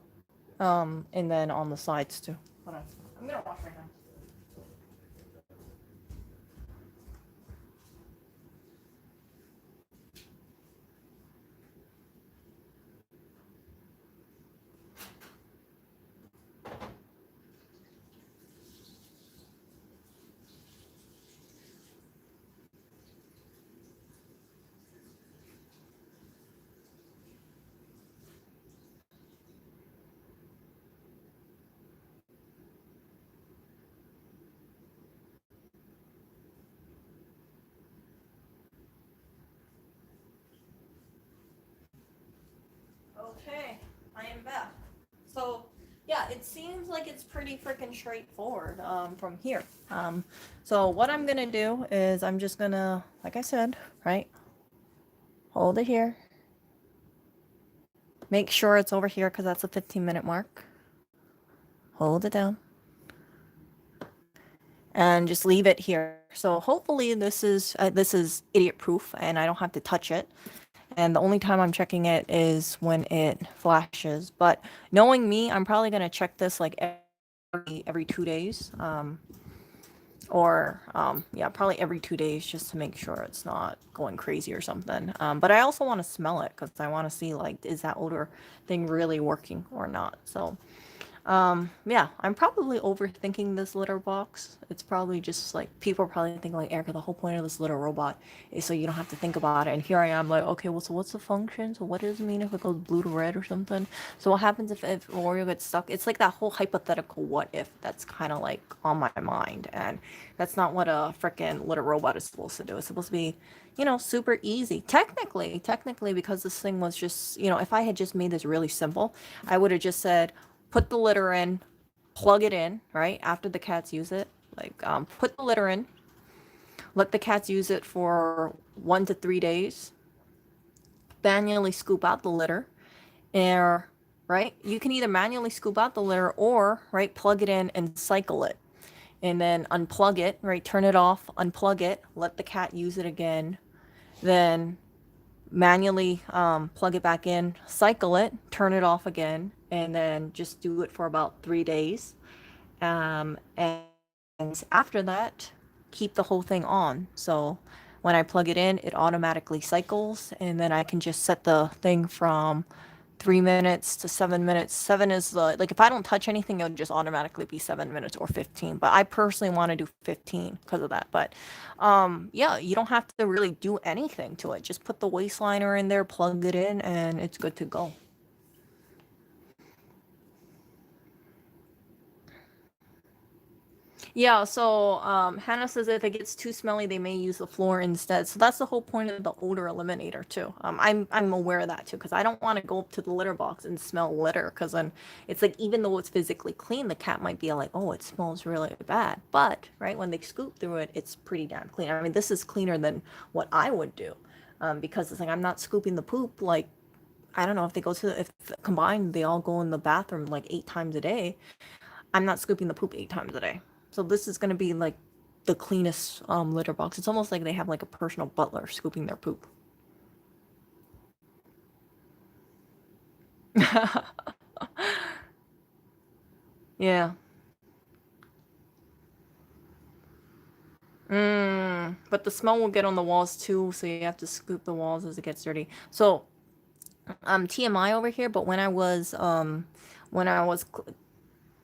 and then on the sides too. Hold on. I'm gonna wash my hands. Okay, I am back. So, yeah, it seems like it's pretty freaking straightforward from here. So what I'm gonna do is I'm just gonna, like I said, right, hold it here. Make sure it's over here because that's a 15-minute mark. Hold it down. And just leave it here. So hopefully this is idiot proof and I don't have to touch it. And the only time I'm checking it is when it flashes. But knowing me, I'm probably gonna check this like every 2 days, or yeah, probably every 2 days just to make sure it's not going crazy or something. But I also want to smell it because I want to see like is that odor thing really working or not. So yeah, I'm probably overthinking this litter box. It's probably just like people are probably thinking like Erica, the whole point of this litter robot is so you don't have to think about it. And here I am like, okay, well, so what's the function? So what does it mean if it goes blue to red or something? So what happens if Oreo gets stuck? It's like that whole hypothetical what if that's kind of like on my mind, and that's not what a freaking litter robot is supposed to do. It's supposed to be, you know, super easy. Technically, because this thing was just, you know, if I had just made this really simple, I would have just said put the litter in, plug it in, right? After the cats use it, like put the litter in, let the cats use it for 1 to 3 days, manually scoop out the litter, or right, you can either manually scoop out the litter or right, plug it in and cycle it, and then unplug it, right, turn it off, unplug it, let the cat use it again, then manually plug it back in, cycle it, turn it off again, and then just do it for about 3 days. And after that, keep the whole thing on. So when I plug it in, it automatically cycles, and then I can just set the thing from 3 minutes to 7 minutes. Seven is the, like, if I don't touch anything, it'll just automatically be 7 minutes or 15. But I personally want to do 15 because of that. But yeah, you don't have to really do anything to it. Just put the waste liner in there, plug it in, and it's good to go. Yeah, so Hannah says if it gets too smelly, they may use the floor instead. So that's the whole point of the odor eliminator too. I'm aware of that too because I don't want to go up to the litter box and smell litter because then it's like even though it's physically clean, the cat might be like, oh, it smells really bad. But right when they scoop through it, it's pretty damn clean. I mean, this is cleaner than what I would do because it's like I'm not scooping the poop like I don't know if they go to if combined they all go in the bathroom like 8 times a day. I'm not scooping the poop 8 times a day. So this is gonna be like the cleanest litter box. It's almost like they have like a personal butler scooping their poop. Yeah. But the smell will get on the walls too, so you have to scoop the walls as it gets dirty. So, TMI over here, but when I was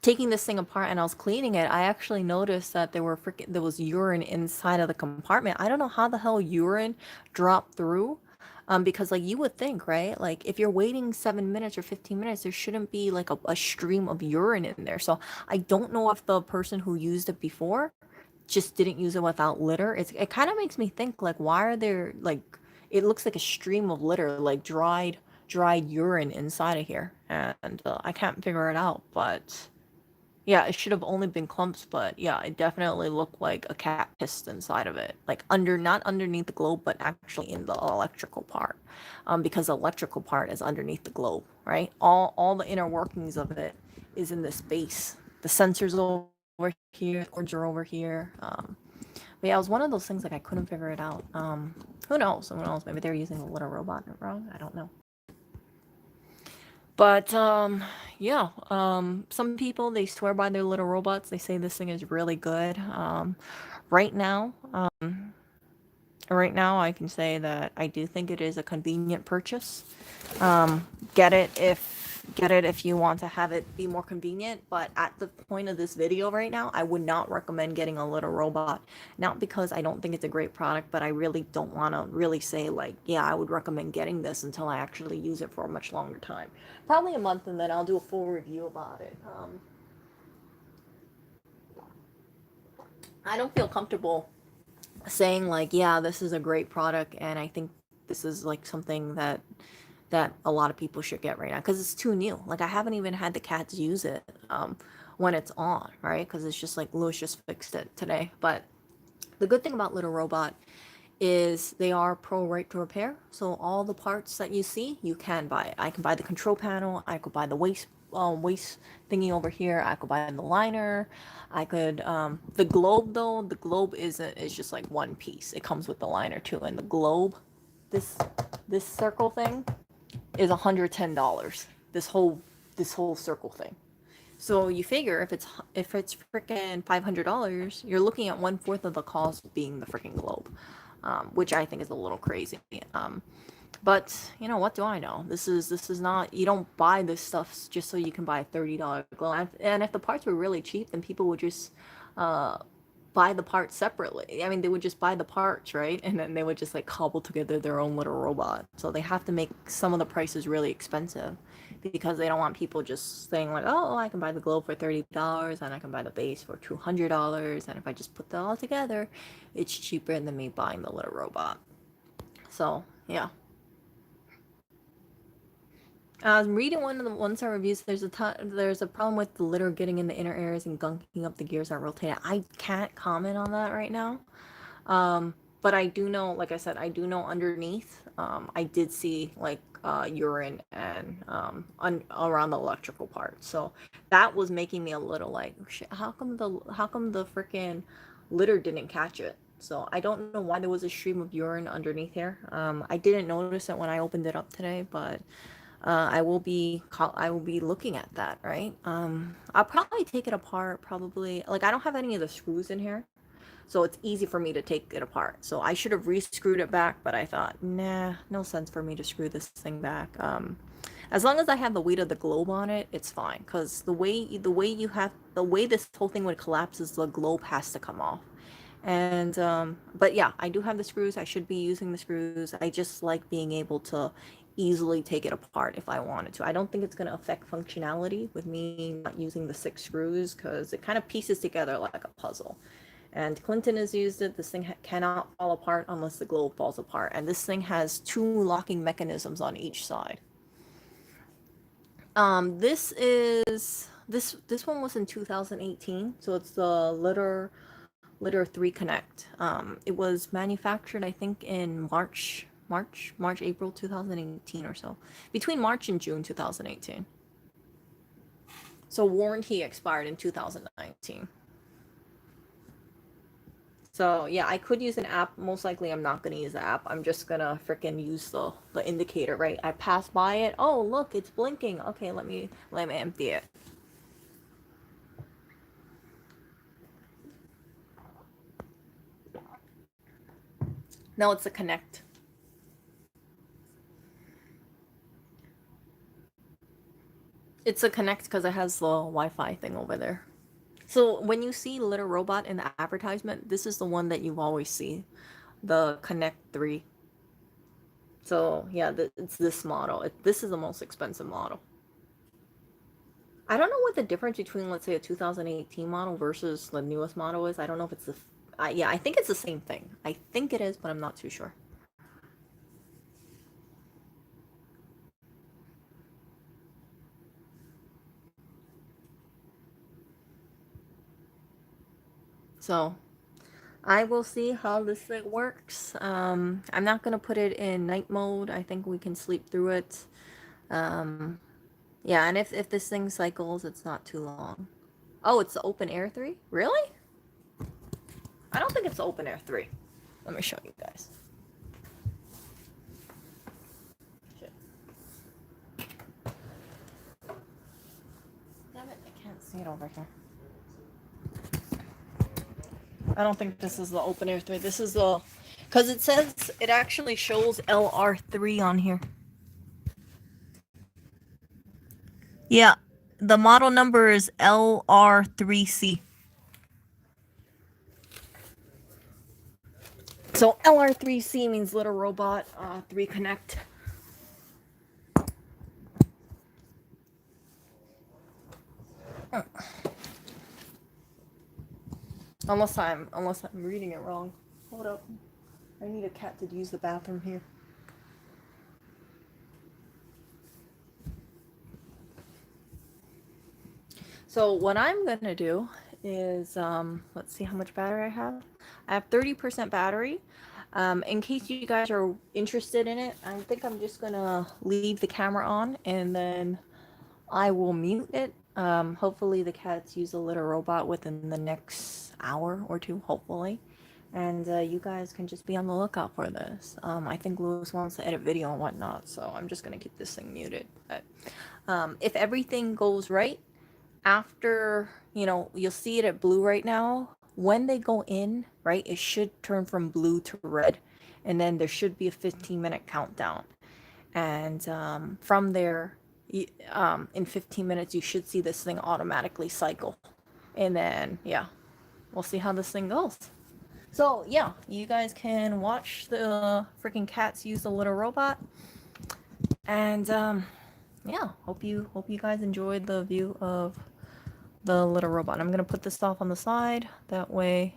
taking this thing apart and I was cleaning it, I actually noticed that there was urine inside of the compartment. I don't know how the hell urine dropped through. Because like you would think, right? Like if you're waiting 7 minutes or 15 minutes, there shouldn't be like a stream of urine in there. So I don't know if the person who used it before just didn't use it without litter. It kind of makes me think like why are there like it looks like a stream of litter, like dried urine inside of here, and I can't figure it out, but. Yeah, it should have only been clumps, but yeah, it definitely looked like a cat pissed inside of it. Like not underneath the globe, but actually in the electrical part. Because the electrical part is underneath the globe, right? All the inner workings of it is in this base. The sensors over here, the cords are over here. But yeah, it was one of those things like I couldn't figure it out. Who knows? Who knows? Maybe they're using a little robot wrong. I don't know. But yeah, some people they swear by their little robots. They say this thing is really good. Right now, right now, I can say that I do think it is a convenient purchase. Um, get it if you want to have it be more convenient. But at the point of this video right now, I would not recommend getting a little robot. Not because I don't think it's a great product, but I really don't want to really say like, yeah, I would recommend getting this until I actually use it for a much longer time. Probably a month, and then I'll do a full review about it. I don't feel comfortable saying like, yeah, this is a great product, and I think this is like something that a lot of people should get right now because it's too new. Like I haven't even had the cats use it when it's on, right? Because it's just like Lewis just fixed it today. But the good thing about Little Robot is they are pro right to repair. So all the parts that you see, you can buy. I can buy the control panel. I could buy the waist thingy over here. I could buy the liner. I could the globe though. The globe isn't. It's just like one piece. It comes with the liner too. And the globe, this this circle thing, is $110. This whole circle thing. So you figure if it's freaking $500, you're looking at 1/4 of the cost being the freaking globe, which I think is a little crazy. But you know what do I know? This is not you don't buy this stuff just so you can buy a $30 globe. And if the parts were really cheap, then people would just uh, buy the parts separately. I mean, they would just buy the parts, right? And then they would just like cobble together their own little robot. So they have to make some of the prices really expensive because they don't want people just saying like, "Oh, I can buy the globe for $30 and I can buy the base for $200, and if I just put that all together, it's cheaper than me buying the little robot." So, yeah. I was reading one of the one-star reviews. There's a problem with the litter getting in the inner areas and gunking up the gears that rotate. I can't comment on that right now. But I do know, like I said, I do know underneath, I did see like urine and around the electrical part. So that was making me a little like, shit, how come the freaking litter didn't catch it? So I don't know why there was a stream of urine underneath here. I didn't notice it when I opened it up today, but I will be looking at that, right? I'll probably take it apart. Probably like I don't have any of the screws in here, so it's easy for me to take it apart. So I should have re-screwed it back, but I thought, nah, no sense for me to screw this thing back. As long as I have the weight of the globe on it, it's fine. Cause the way this whole thing would collapse is the globe has to come off. And but yeah, I do have the screws. I should be using the screws. I just like being able to easily take it apart if I wanted to. I don't think it's going to affect functionality with me not using the 6 screws, because it kind of pieces together like a puzzle. And Clinton has used it. This thing cannot fall apart unless the globe falls apart. And this thing has 2 locking mechanisms on each side. This one was in 2018, so it's the Litter 3 Connect. It was manufactured, I think, in March, April 2018 or so. Between March and June 2018. So warranty expired in 2019. So yeah, I could use an app. Most likely I'm not going to use the app. I'm just going to freaking use the indicator, right? I pass by it. Oh, look, it's blinking. Okay, let me empty it. No, it's a Connect. It's a Connect because it has the Wi-Fi thing over there. So when you see Little Robot in the advertisement, this is the one that you always see, the Connect 3. So yeah, it's this model. This is the most expensive model. I don't know what the difference between, let's say, a 2018 model versus the newest model is. I don't know if it's the... yeah, I think it's the same thing. I think it is, but I'm not too sure. So I will see how this thing works. I'm not going to put it in night mode. I think we can sleep through it. Yeah, and if this thing cycles, it's not too long. Oh, it's the Open Air 3? Really? I don't think it's the Open Air 3. Let me show you guys. Shit. Damn it, I can't see it over here. I don't think this is the Open Air 3. This is the... Because it says... It actually shows LR3 on here. Yeah. The model number is LR3C. So LR3C means Little Robot 3 Connect. Unless I'm reading it wrong. Hold up. I need a cat to use the bathroom here. So what I'm gonna do is let's see how much battery I have. I have 30% battery. In case you guys are interested in it, I think I'm just gonna leave the camera on and then I will mute it. Hopefully the cats use a Little Robot within the next hour or two, hopefully. And you guys can just be on the lookout for this. I think Lewis wants to edit video and whatnot, so I'm just gonna keep this thing muted. But if everything goes right, after, you'll see it at blue right now. When they go in, right, it should turn from blue to red. And then there should be a 15-minute countdown. And from there, in 15 minutes, you should see this thing automatically cycle. And then, yeah, we'll see how this thing goes. So, yeah, you guys can watch the freaking cats use the Little Robot. And, yeah, hope you guys enjoyed the view of the Little Robot. I'm gonna put this stuff on the side. That way,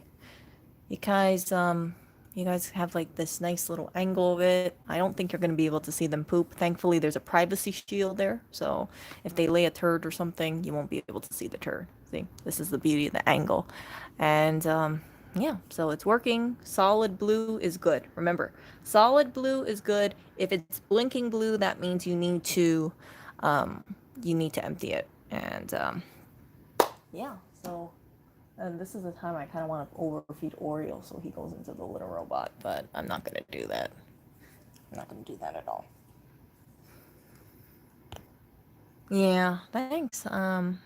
you guys have like this nice little angle of it. I don't think you're gonna be able to see them poop. Thankfully, there's a privacy shield there, so if they lay a turd or something, you won't be able to see the turd. See, this is the beauty of the angle, and yeah, so it's working. Solid blue is good. Remember, solid blue is good. If it's blinking blue, that means you need to empty it. And yeah, so, and this is the time I kind of want to overfeed Oreo so he goes into the Little Robot, but I'm not going to do that. I'm not going to do that at all. Yeah, thanks. I'm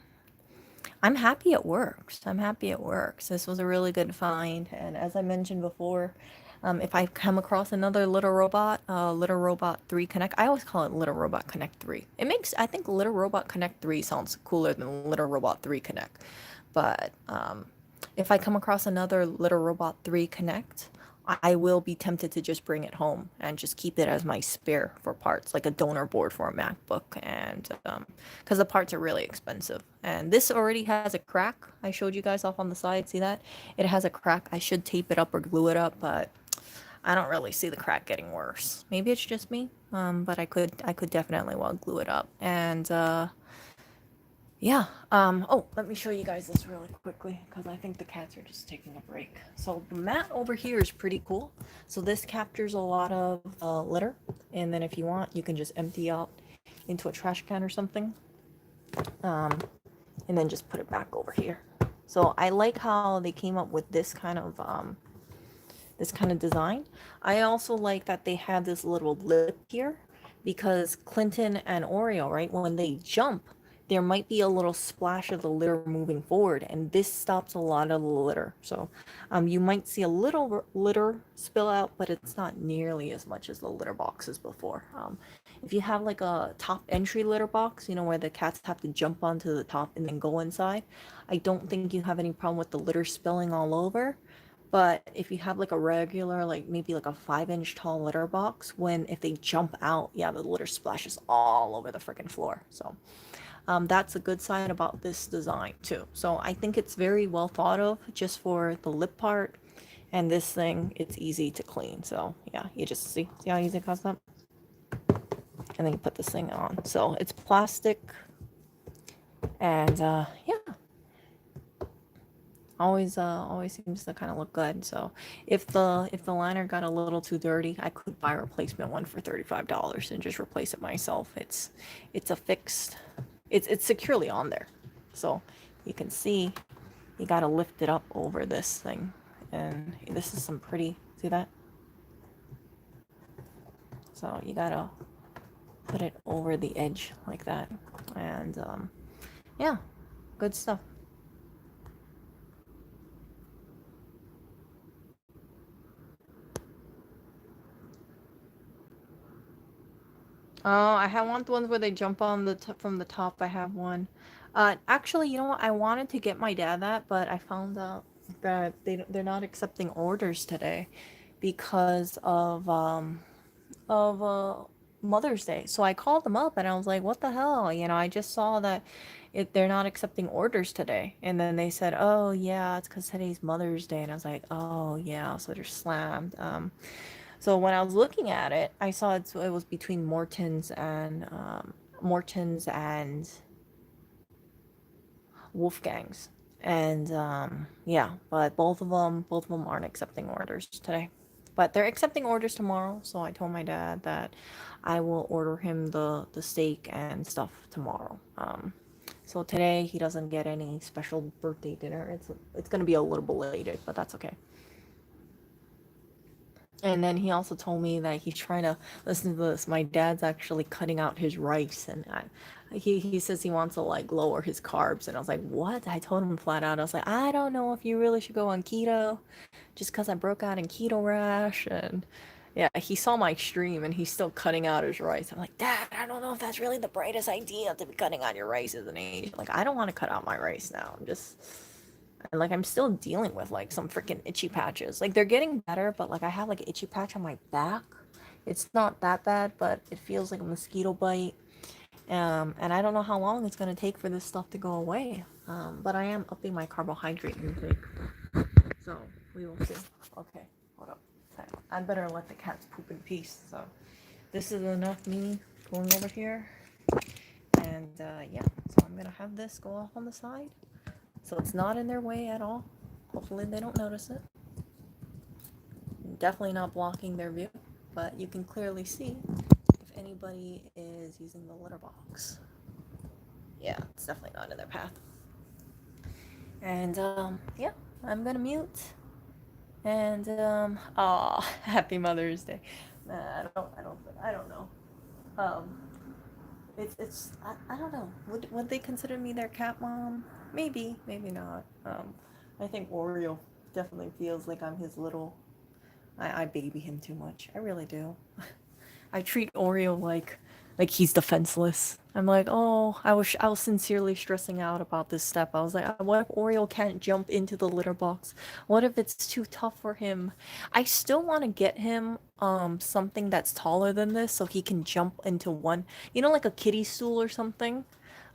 happy it works. This was a really good find, and as I mentioned before, if I come across another Little Robot 3 Connect, I always call it Little Robot Connect 3. I think Little Robot Connect 3 sounds cooler than Little Robot 3 Connect. But if I come across another Little Robot 3 Connect, I will be tempted to just bring it home and just keep it as my spare for parts, like a donor board for a MacBook, and because the parts are really expensive. And this already has a crack. I showed you guys off on the side. See that? It has a crack. I should tape it up or glue it up, but I don't really see the crack getting worse. Maybe it's just me, but I could definitely well glue it up. And yeah. Oh, let me show you guys this really quickly because I think the cats are just taking a break. So the mat over here is pretty cool. So this captures a lot of litter, and then if you want, you can just empty out into a trash can or something, um, and then just put it back over here. So I like how they came up with this kind of design. I also like that they have this little lip here because Clinton and Oreo, right, when they jump, there might be a little splash of the litter moving forward, and this stops a lot of the litter. So you might see a little litter spill out, but it's not nearly as much as the litter boxes before. If you have like a top entry litter box, you know, where the cats have to jump onto the top and then go inside, I don't think you have any problem with the litter spilling all over. But if you have like a regular, like maybe like a 5 inch tall litter box, when if they jump out, yeah, the litter splashes all over the freaking floor. So that's a good sign about this design too. So I think it's very well thought of just for the lip part. And this thing, it's easy to clean. So yeah, you just see how easy it comes up? And then you put this thing on. So it's plastic, and yeah, always seems to kind of look good. So if the liner got a little too dirty, I could buy a replacement one for $35 and just replace it myself. It's a fixed, it's securely on there. So you can see you got to lift it up over this thing, and this is some pretty, see that? So you got to put it over the edge like that. And yeah, good stuff. Oh, I have want the ones where they jump on the from the top. I have one. Actually, you know what? I wanted to get my dad that, but I found out that they're not accepting orders today because of Mother's Day. So I called them up and I was like, "What the hell?" You know, I just saw that they're not accepting orders today. And then they said, "Oh, yeah, it's because today's Mother's Day." And I was like, "Oh, yeah, so they're slammed." So when I was looking at it, I saw it was between Morton's and Wolfgang's, and yeah, but both of them aren't accepting orders today. But they're accepting orders tomorrow, so I told my dad that I will order him the steak and stuff tomorrow. So today he doesn't get any special birthday dinner. It's gonna be a little belated, but that's okay. And then he also told me that he's trying to listen to this. My dad's actually cutting out his rice, and he says he wants to like lower his carbs. And I was like, what? I told him flat out. I was like, I don't know if you really should go on keto, just because I broke out in keto rash. And yeah, he saw my stream, and he's still cutting out his rice. I'm like, Dad, I don't know if that's really the brightest idea to be cutting out your rice as an age. Like, I don't want to cut out my rice now. I'm still dealing with like some freaking itchy patches. Like they're getting better, but like I have like an itchy patch on my back. It's not that bad, but it feels like a mosquito bite. And I don't know how long it's gonna take for this stuff to go away. But I am upping my carbohydrate intake, so we will see. Okay, hold up. I'd better let the cats poop in peace. So this is enough me going over here, and yeah. So I'm gonna have this go off on the side. So it's not in their way at all. Hopefully they don't notice it. Definitely not blocking their view, but you can clearly see if anybody is using the litter box. Yeah, it's definitely not in their path. And yeah, I'm gonna mute. And oh, happy Mother's Day. I don't know. Um, I don't know. Would they consider me their cat mom? Maybe, maybe not. I think Oreo definitely feels like I'm his little. I baby him too much. I really do. I treat Oreo like Like he's defenseless. I'm like, oh, I was sincerely stressing out about this step. I was like, what if Oreo can't jump into the litter box? What if it's too tough for him? I still want to get him something that's taller than this so he can jump into one, you know, like a kiddie stool or something,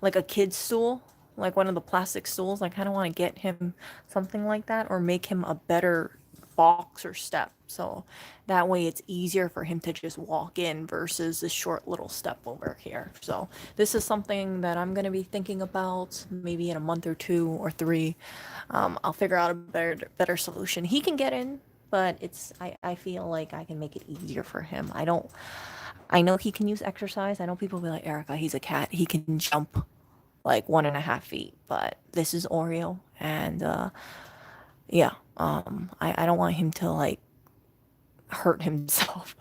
like a kid's stool, like one of the plastic stools. I kind of want to get him something like that or make him a better box or step. So that way it's easier for him to just walk in versus this short little step over here. So this is something that I'm going to be thinking about maybe in a month or 2 or 3. I'll figure out a better solution. He can get in, but I feel like I can make it easier for him. I know he can use exercise. I know people will be like, Erica, he's a cat. He can jump like 1.5 feet, but this is Oreo. And yeah, I don't want him to like hurt himself.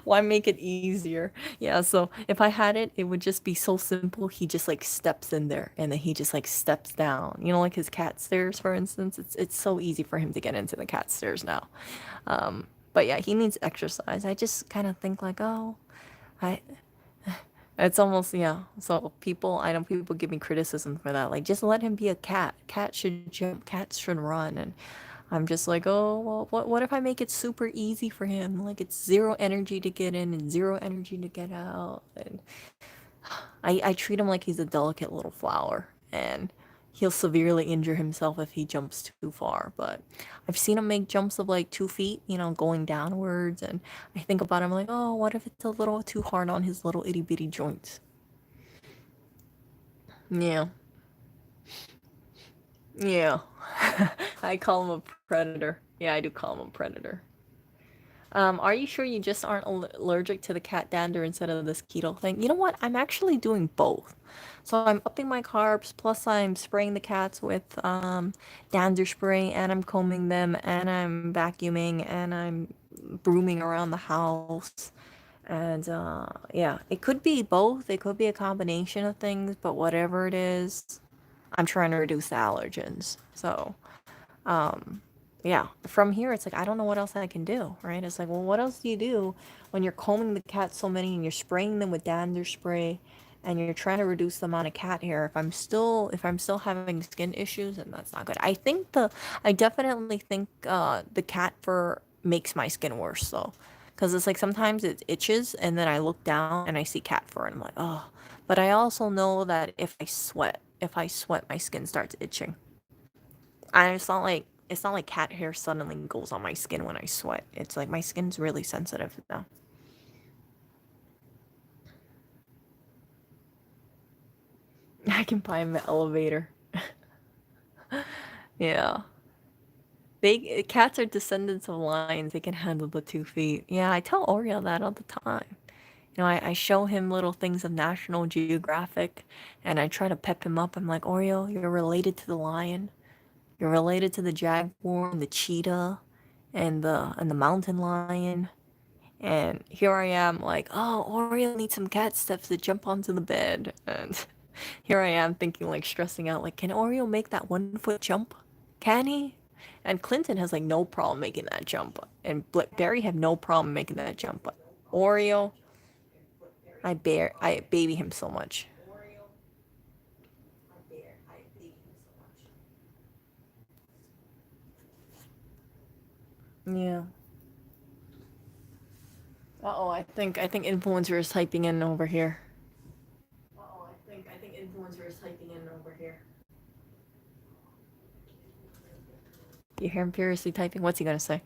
Why make it easier? Yeah, so if I had it, it would just be so simple. He just like steps in there and then he just like steps down. You know, like his cat stairs, for instance. It's so easy for him to get into the cat stairs now. But yeah, he needs exercise. I just kind of think like, oh, I it's almost, yeah. So people, I know people give me criticism for that. Like, just let him be a cat. Cats should jump. Cats should run. And I'm just like, oh, well, what if I make it super easy for him? Like, it's zero energy to get in and zero energy to get out. And I treat him like he's a delicate little flower. And he'll severely injure himself if he jumps too far. But I've seen him make jumps of like 2 feet, you know, going downwards. And I think about him like, oh, what if it's a little too hard on his little itty bitty joints? Yeah. Yeah. I call him a predator. Yeah, I do call him a predator. Are you sure you just aren't allergic to the cat dander instead of this keto thing? You know what? I'm actually doing both. So I'm upping my carbs, plus I'm spraying the cats with dander spray, and I'm combing them, and I'm vacuuming, and I'm brooming around the house. And yeah, it could be both. It could be a combination of things, but whatever it is, I'm trying to reduce the allergens. So yeah, from here it's like I don't know what else I can do, right? It's like, well, what else do you do when you're combing the cats so many and you're spraying them with dander spray and you're trying to reduce the amount of cat hair? If I'm still having skin issues, then that's not good. I definitely think the cat fur makes my skin worse though. Because it's like sometimes it itches and then I look down and I see cat fur and I'm like, oh. But I also know that if I sweat, my skin starts itching. And it's not like cat hair suddenly goes on my skin when I sweat. It's like my skin's really sensitive now. I can buy him an elevator. Yeah. They cats are descendants of lions. They can handle the 2 feet. Yeah, I tell Oreo that all the time. You know, I show him little things of National Geographic and I try to pep him up. I'm like, Oreo, you're related to the lion. You're related to the jaguar and the cheetah and the mountain lion. And here I am, like, oh, Oreo needs some cat steps to jump onto the bed. And here I am thinking, like, stressing out, like, can Oreo make that 1 foot jump? Can he? And Clinton has, like, no problem making that jump. And Barry have no problem making that jump. But Oreo, I baby him so much. Yeah. Uh-oh, I think influencer is typing in over here. Uh-oh, I think influencer is typing in over here. You hear him furiously typing? What's he gonna say?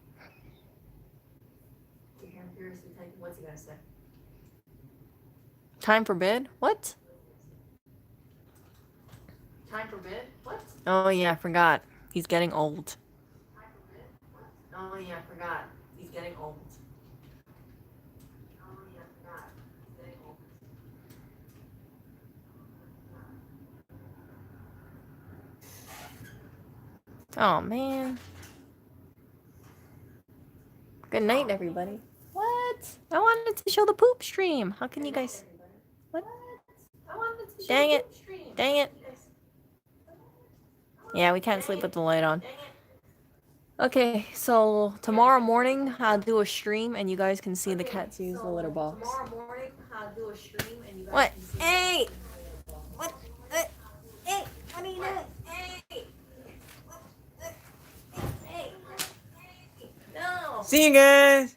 You hear him furiously typing? What's he gonna say? Time for bed? What? Time for bed? What? Oh yeah, I forgot. He's getting old. Time for bed? What? Oh yeah, I forgot. He's getting old. Oh yeah, I forgot. He's getting old. Oh man. Good night, everybody. What? I wanted to show the poop stream. How can you guys? What? Dang it. Dang it. Yeah, we can't sleep with the light on. Okay, so tomorrow morning I'll do a stream and you guys can see the cats use the litter box. Tomorrow morning I'll do a stream and you guys can see. Hey! What? Hey! What are you doing? Hey! Hey! No! See you guys.